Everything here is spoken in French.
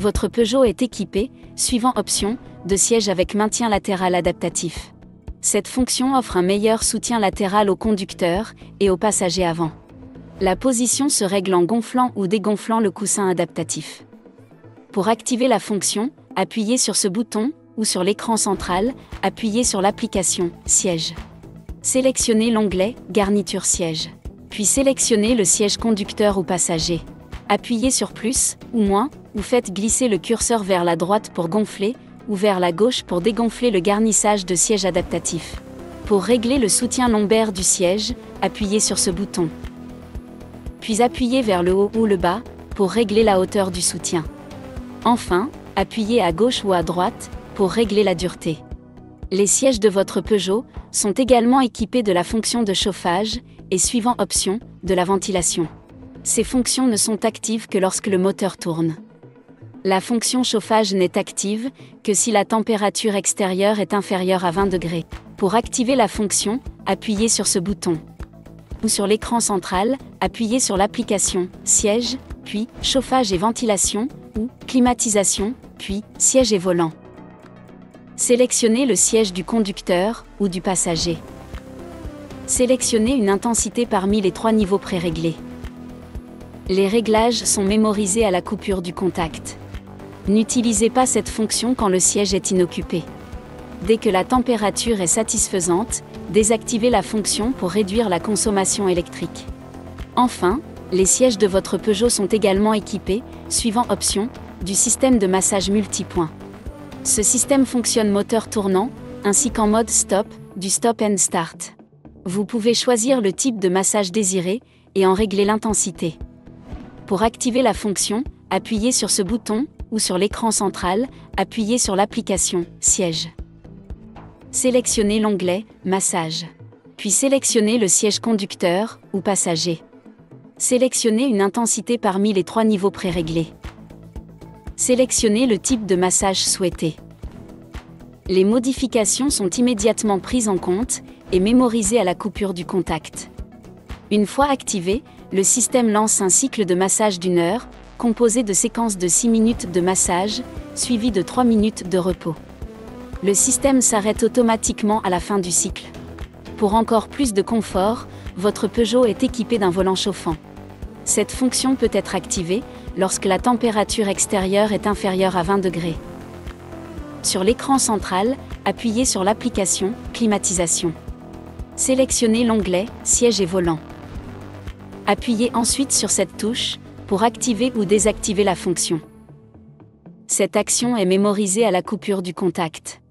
votre Peugeot est équipé, suivant option, de siège avec maintien latéral adaptatif. Cette fonction offre un meilleur soutien latéral au conducteur et aux passagers avant. La position se règle en gonflant ou dégonflant le coussin adaptatif. Pour activer la fonction, appuyez sur ce bouton, ou sur l'écran central, appuyez sur l'application « Siège ». Sélectionnez l'onglet « Garniture siège ». Puis sélectionnez le siège conducteur ou passager. Appuyez sur plus ou moins, ou faites glisser le curseur vers la droite pour gonfler, ou vers la gauche pour dégonfler le garnissage de siège adaptatif. Pour régler le soutien lombaire du siège, appuyez sur ce bouton. Puis appuyez vers le haut ou le bas, pour régler la hauteur du soutien. Enfin, appuyez à gauche ou à droite, pour régler la dureté. Les sièges de votre Peugeot sont également équipés de la fonction de chauffage, et suivant option, de la ventilation. Ces fonctions ne sont actives que lorsque le moteur tourne. La fonction chauffage n'est active que si la température extérieure est inférieure à 20 degrés. Pour activer la fonction, appuyez sur ce bouton. Ou sur l'écran central, appuyez sur l'application « Siège », puis « Chauffage et ventilation » ou « Climatisation », puis « Siège et volant ». Sélectionnez le siège du conducteur ou du passager. Sélectionnez une intensité parmi les 3 niveaux préréglés. Les réglages sont mémorisés à la coupure du contact. N'utilisez pas cette fonction quand le siège est inoccupé. Dès que la température est satisfaisante, désactivez la fonction pour réduire la consommation électrique. Enfin, les sièges de votre Peugeot sont également équipés, suivant option, du système de massage multipoint. Ce système fonctionne moteur tournant, ainsi qu'en mode stop, du stop and start. Vous pouvez choisir le type de massage désiré, et en régler l'intensité. Pour activer la fonction, appuyez sur ce bouton, ou sur l'écran central, appuyez sur l'application « Siège ». Sélectionnez l'onglet « Massage ». Puis sélectionnez le siège conducteur ou passager. Sélectionnez une intensité parmi les 3 niveaux préréglés. Sélectionnez le type de massage souhaité. Les modifications sont immédiatement prises en compte et mémorisées à la coupure du contact. Une fois activé, le système lance un cycle de massage d'1 heure, composé de séquences de 6 minutes de massage, suivies de 3 minutes de repos. Le système s'arrête automatiquement à la fin du cycle. Pour encore plus de confort, votre Peugeot est équipé d'un volant chauffant. Cette fonction peut être activée lorsque la température extérieure est inférieure à 20 degrés. Sur l'écran central, appuyez sur l'application « Climatisation ». Sélectionnez l'onglet « Siège et volant ». Appuyez ensuite sur cette touche pour activer ou désactiver la fonction. Cette action est mémorisée à la coupure du contact.